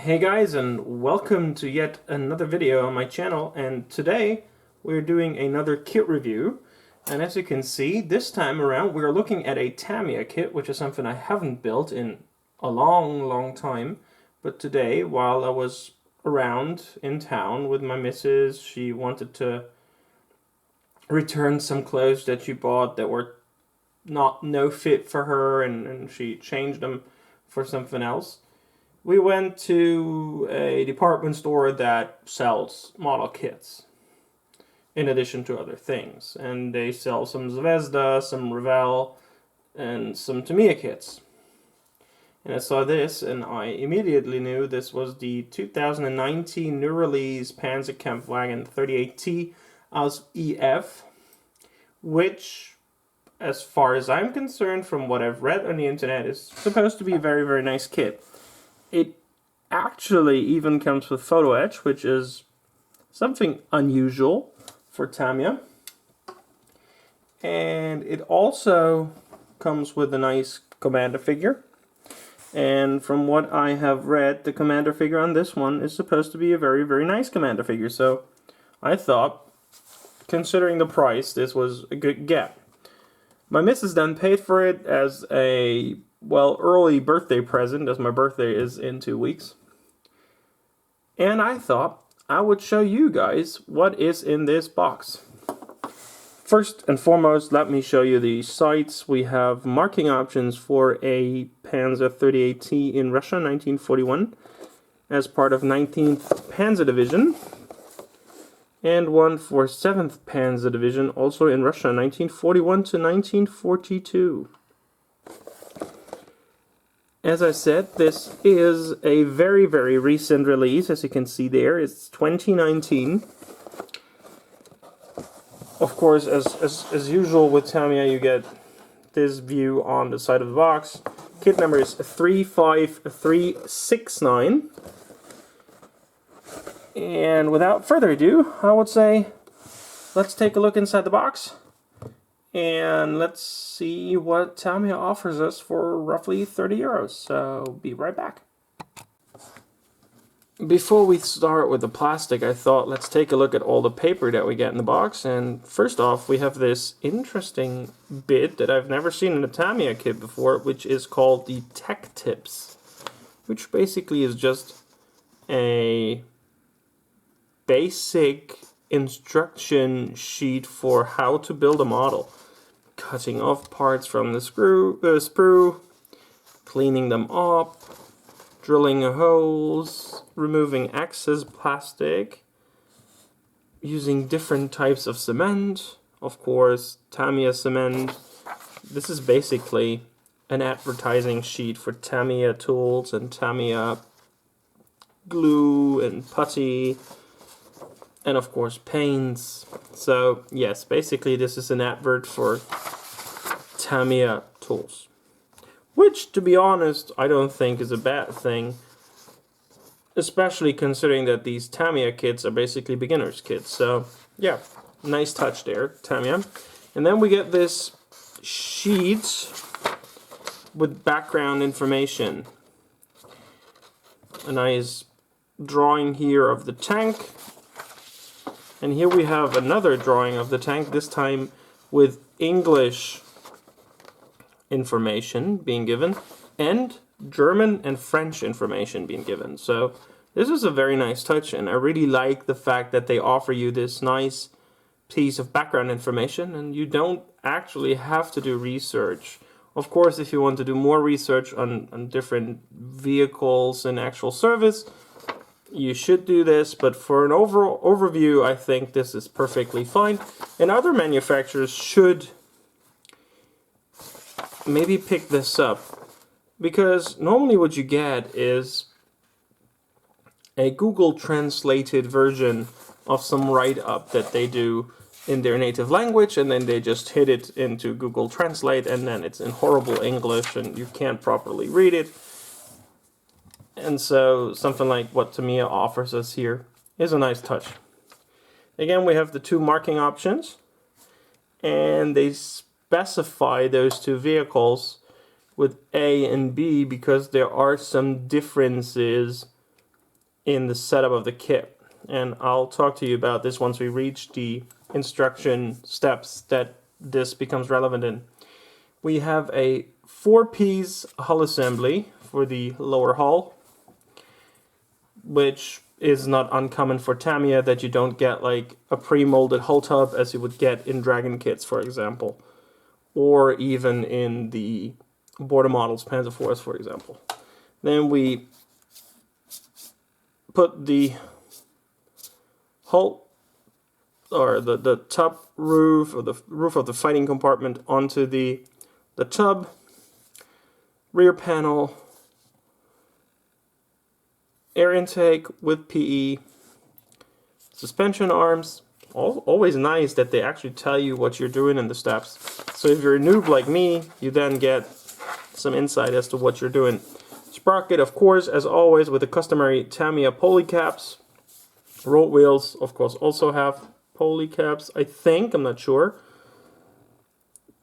Hey guys, and welcome to yet another video on my channel, and today we're doing another kit review. And as you can see, this time around we're looking at a Tamiya kit, which is something I haven't built in a long time. But today, while I was around in town with my missus, she wanted to return some clothes that she bought that were no fit for her, and she changed them for something else. We went to a department store that sells model kits, in addition to other things. And they sell some Zvezda, some Revell, and some Tamiya kits. And I saw this, and I immediately knew this was the 2019 new release Panzerkampfwagen 38T Ausf, which, as far as I'm concerned, from what I've read on the internet, is supposed to be a very nice kit. It actually even comes with photo etch, which is something unusual for Tamiya. And it also comes with a nice commander figure. And from what I have read, the commander figure on this one is supposed to be a very nice commander figure. So I thought, considering the price, this was a good get. My missus then paid for it as a early birthday present, as my birthday is in 2 weeks. And I thought I would show you guys what is in this box. First and foremost, let me show you the sights. We have marking options for a Panzer 38T in Russia, 1941, as part of 19th Panzer Division, and one for 7th Panzer Division, also in Russia, 1941 to 1942. As I said, this is a very recent release, as you can see there. It's 2019. Of course, as usual with Tamiya, you get this view on the side of the box. Kit number is 35369. And without further ado, I would say, let's take a look inside the box. And let's see what Tamiya offers us for roughly 30 euros. So, be right back. Before we start with the plastic, I thought let's take a look at all the paper that we get in the box. And first off, we have this interesting bit that I've never seen in a Tamiya kit before, which is called the Tech Tips, which basically is just a basic instruction sheet for how to build a model. Cutting off parts from the sprue, cleaning them up, drilling holes, removing excess plastic, using different types of cement, of course, Tamiya cement. This is basically an advertising sheet for Tamiya tools and Tamiya glue and putty, and of course paints. So yes, basically this is an advert for Tamiya tools, which, to be honest, I don't think is a bad thing, especially considering that these Tamiya kits are basically beginner's kits. So yeah, nice touch there, Tamiya. And then we get this sheet with background information. A nice drawing here of the tank. And here we have another drawing of the tank, this time with English information being given, and German and French information being given. So this is a very nice touch, and I really like the fact that they offer you this nice piece of background information, and you don't actually have to do research. Of course, if you want to do more research on different vehicles and actual service, you should do this, but for an overall overview, I think this is perfectly fine. And other manufacturers should maybe pick this up, because normally what you get is a Google translated version of some write-up that they do in their native language, and then they just hit it into Google Translate, and then it's in horrible English and you can't properly read it. And so something like what Tamiya offers us here is a nice touch. Again, we have the two marking options, and they specify those two vehicles with A and B because there are some differences in the setup of the kit. And I'll talk to you about this once we reach the instruction steps that this becomes relevant in. We have a 4-piece hull assembly for the lower hull, which is not uncommon for Tamiya, that you don't get like a pre-molded hull tub as you would get in Dragon kits, for example, or even in the Border Models Panzerforce, for example. Then we put the hull, or the top roof, or the roof of the fighting compartment onto the tub, rear panel, air intake with PE, suspension arms. Always nice that they actually tell you what you're doing in the steps. So if you're a noob like me, you then get some insight as to what you're doing. Sprocket, of course, as always, with the customary Tamiya pulley caps. Road wheels, of course, also have pulley caps, I think. I'm not sure.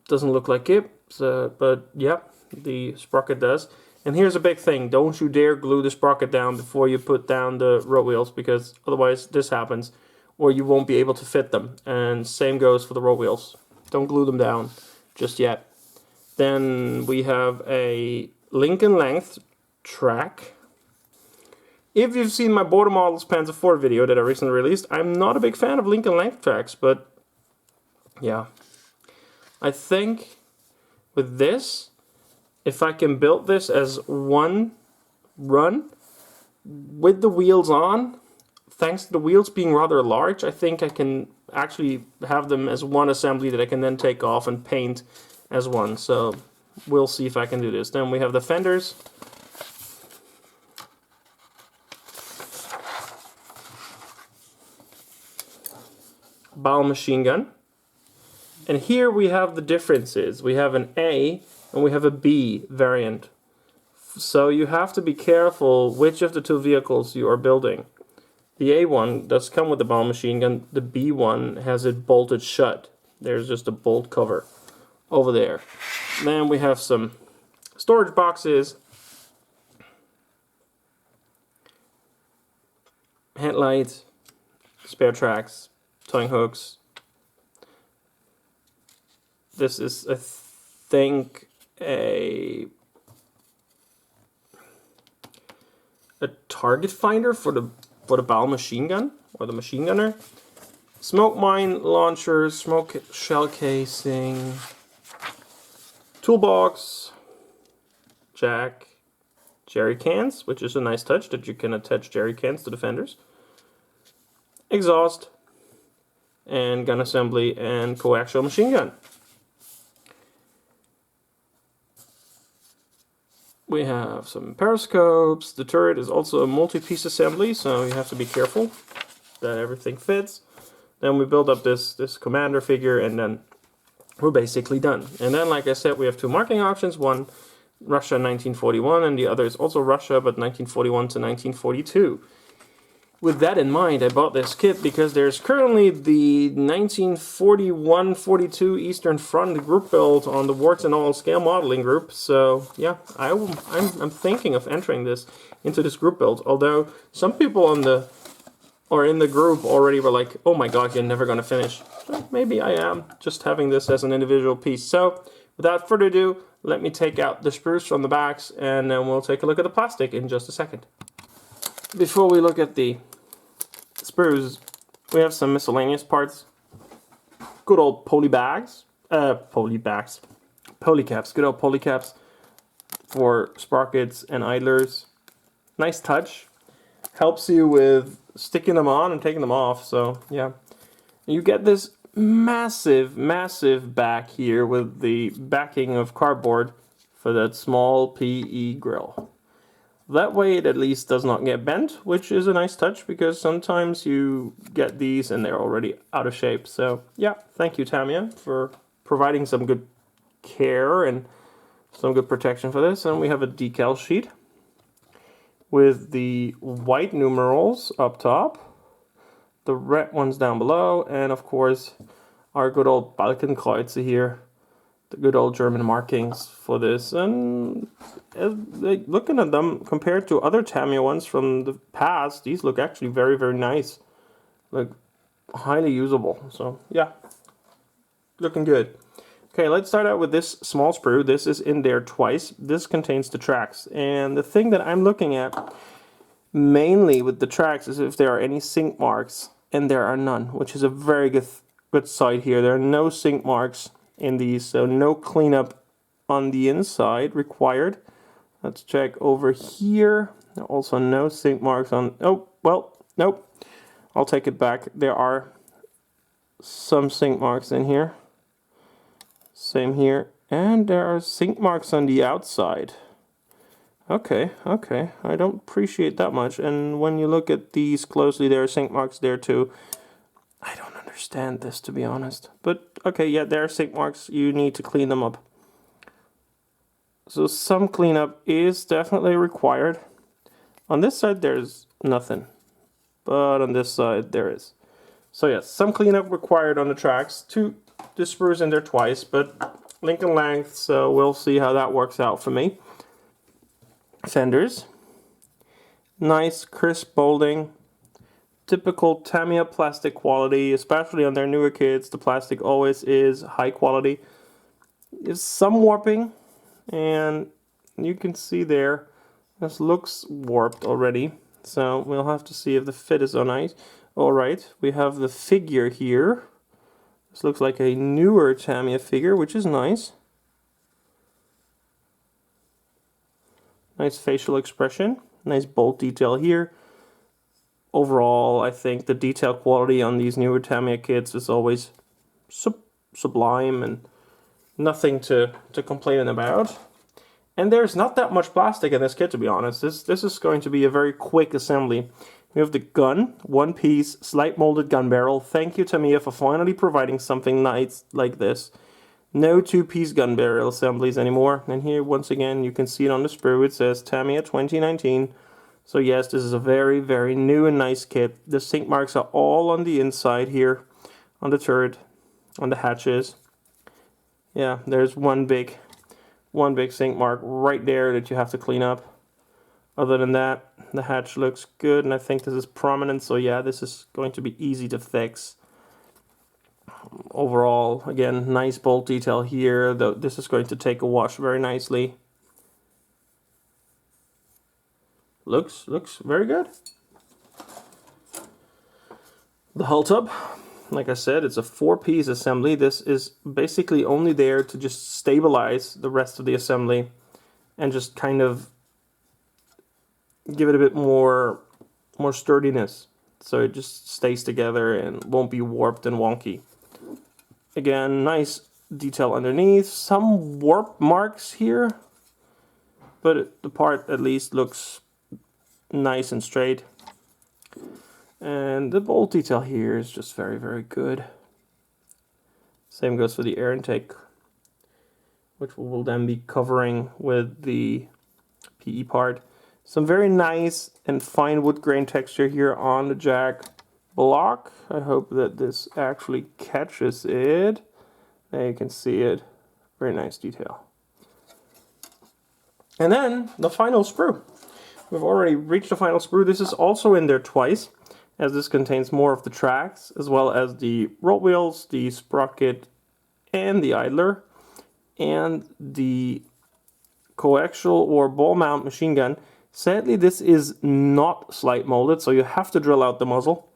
Doesn't look like it, so, but yeah, the sprocket does. And here's a big thing: don't you dare glue the sprocket down before you put down the road wheels, because otherwise this happens, or you won't be able to fit them. And same goes for the road wheels. Don't glue them down just yet. Then we have a link and length track. If you've seen my Border Models Panzer IV video that I recently released, I'm not a big fan of link and length tracks, but yeah. I think with this, if I can build this as one run with the wheels on, thanks to the wheels being rather large, I think I can actually have them as one assembly that I can then take off and paint as one. So we'll see if I can do this. Then we have the fenders. Bow machine gun. And here we have the differences. We have an A and we have a B variant. So you have to be careful which of the two vehicles you are building. The A one does come with the bow machine gun. The B one has it bolted shut. There's just a bolt cover over there. Then we have some storage boxes, headlights, spare tracks, towing hooks. This is, I think, a target finder for the bow machine gun, or the machine gunner. Smoke mine launcher, smoke shell casing, toolbox, jack, jerry cans, which is a nice touch that you can attach jerry cans to the fenders, exhaust, and gun assembly and coaxial machine gun. We have some periscopes. The turret is also a multi-piece assembly, so you have to be careful that everything fits. Then we build up this commander figure, and then we're basically done. And then, like I said, we have two marking options. One, Russia 1941, and the other is also Russia, but 1941 to 1942. With that in mind, I bought this kit because there's currently the 1941-42 Eastern Front group build on the Warts and All scale modeling group. So yeah, I'm thinking of entering this into this group build. Although some people in the group already were like, "Oh my God, you're never gonna finish." So maybe I am, just having this as an individual piece. So without further ado, let me take out the sprues from the backs, and then we'll take a look at the plastic in just a second. Before we look at the sprues, we have some miscellaneous parts. Good old poly caps. Good old poly caps for sprockets and idlers. Nice touch. Helps you with sticking them on and taking them off. So yeah, you get this massive back here with the backing of cardboard for that small PE grill. That way it at least does not get bent, which is a nice touch, because sometimes you get these and they're already out of shape. So yeah, thank you Tamiya for providing some good care and some good protection for this. And we have a decal sheet with the white numerals up top, the red ones down below, and of course our good old Balkenkreuze here the good old German markings for this. And like, looking at them compared to other Tamiya ones from the past, these look actually very, very nice. Like, highly usable. So, yeah, looking good. Okay, let's start out with this small sprue. This is in there twice. This contains the tracks. And the thing that I'm looking at mainly with the tracks is if there are any sink marks, and there are none, which is a very good side here. There are no sink marks in these, so no cleanup on the inside required. Let's check over here. Also no sink marks on, oh, well, nope. I'll take it back. There are some sink marks in here. Same here. And there are sink marks on the outside. Okay, okay. I don't appreciate that much. And when you look at these closely, there are sink marks there too. I don't understand this, to be honest. But, okay, yeah, there are sink marks. You need to clean them up. So some cleanup is definitely required. On this side, there's nothing. But on this side, there is. So, yes, some cleanup required on the tracks. The sprues in there twice, but link and length, so we'll see how that works out for me. Fenders. Nice, crisp molding. Typical Tamiya plastic quality, especially on their newer kits. The plastic always is high quality. There's some warping, and you can see there, this looks warped already. So we'll have to see if the fit is nice. Alright, we have the figure here. This looks like a newer Tamiya figure, which is nice. Nice facial expression, nice bolt detail here. Overall, I think the detail quality on these newer Tamiya kits is always sublime and nothing to complain about. And there's not that much plastic in this kit, to be honest. This is going to be a very quick assembly. We have the gun, one piece, slight molded gun barrel. Thank you, Tamiya, for finally providing something nice like this. No two-piece gun barrel assemblies anymore. And here, once again, you can see it on the sprue. It says Tamiya 2019. So yes, this is a very, very new and nice kit. The sink marks are all on the inside here, on the turret, on the hatches. Yeah, there's one big sink mark right there that you have to clean up. Other than that, the hatch looks good, and I think this is prominent, so yeah, this is going to be easy to fix. Overall, again, nice bolt detail here, though this is going to take a wash very nicely. Looks very good. The hull tub, like I said, it's a 4-piece assembly. This is basically only there to just stabilize the rest of the assembly and just kind of give it a bit more sturdiness, so it just stays together and won't be warped and wonky. Again, nice detail underneath, some warp marks here, but the part at least looks nice and straight. And the bolt detail here is just very, very good. Same goes for the air intake, which we will then be covering with the PE part. Some very nice and fine wood grain texture here on the jack block. I hope that this actually catches it. There you can see it. Very nice detail. And then the final sprue. We've already reached the final sprue. This is also in there twice, as this contains more of the tracks, as well as the roll wheels, the sprocket, and the idler, and the coaxial or ball mount machine gun. Sadly, this is not slide molded, so you have to drill out the muzzle.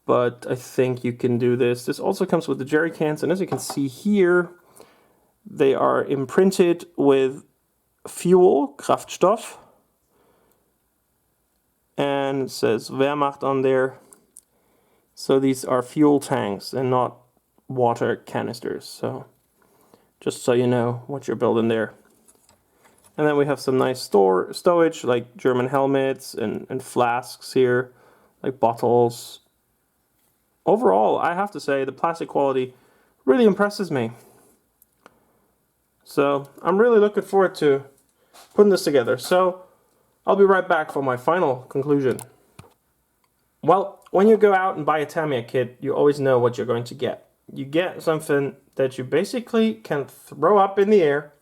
But I think you can do this. This also comes with the jerry cans, and as you can see here, they are imprinted with fuel, Kraftstoff. And it says Wehrmacht on there. So these are fuel tanks and not water canisters. So just so you know what you're building there. And then we have some nice stowage, like German helmets and flasks here, like bottles. Overall, I have to say, the plastic quality really impresses me. So I'm really looking forward to putting this together. So I'll be right back for my final conclusion. Well, when you go out and buy a Tamiya kit, you always know what you're going to get. You get something that you basically can throw up in the air,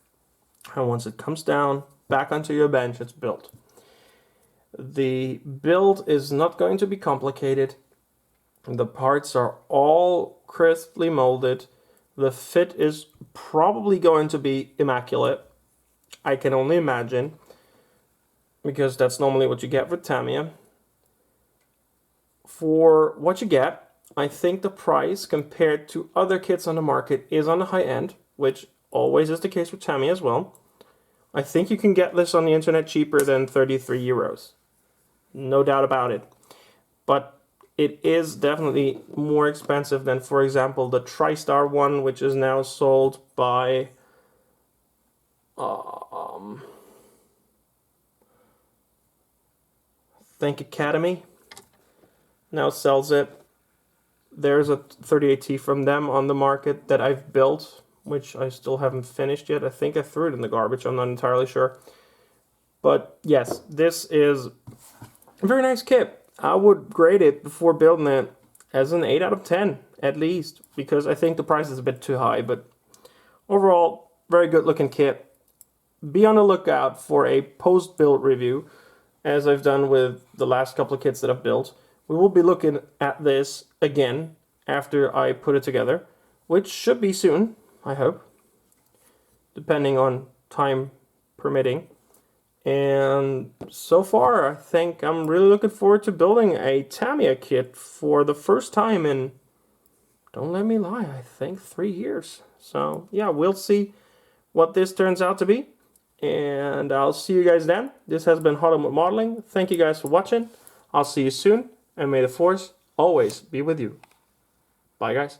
and once it comes down back onto your bench, it's built. The build is not going to be complicated. The parts are all crisply molded. The fit is probably going to be immaculate. I can only imagine, because that's normally what you get with Tamiya. For what you get, I think the price compared to other kits on the market is on the high end, which always is the case with Tamiya as well. I think you can get this on the internet cheaper than 33 euros. No doubt about it. But it is definitely more expensive than, for example, the TriStar one, which is now sold by Think Academy. Now sells it. There's a 38T from them on the market that I've built, which I still haven't finished yet. I think I threw it in the garbage. I'm not entirely sure. But yes, this is a very nice kit. I would grade it before building it as an 8 out of 10 at least, because I think the price is a bit too high. But overall, very good looking kit. Be on the lookout for a post-build review, as I've done with the last couple of kits that I've built. We will be looking at this again after I put it together, which should be soon, I hope, depending on time permitting. And so far, I think I'm really looking forward to building a Tamiya kit for the first time in, don't let me lie, I think 3 years. So yeah, we'll see what this turns out to be. And I'll see you guys then. This has been Hollywood Modeling. Thank you guys for watching. I'll see you soon. And may the force always be with you. Bye, guys.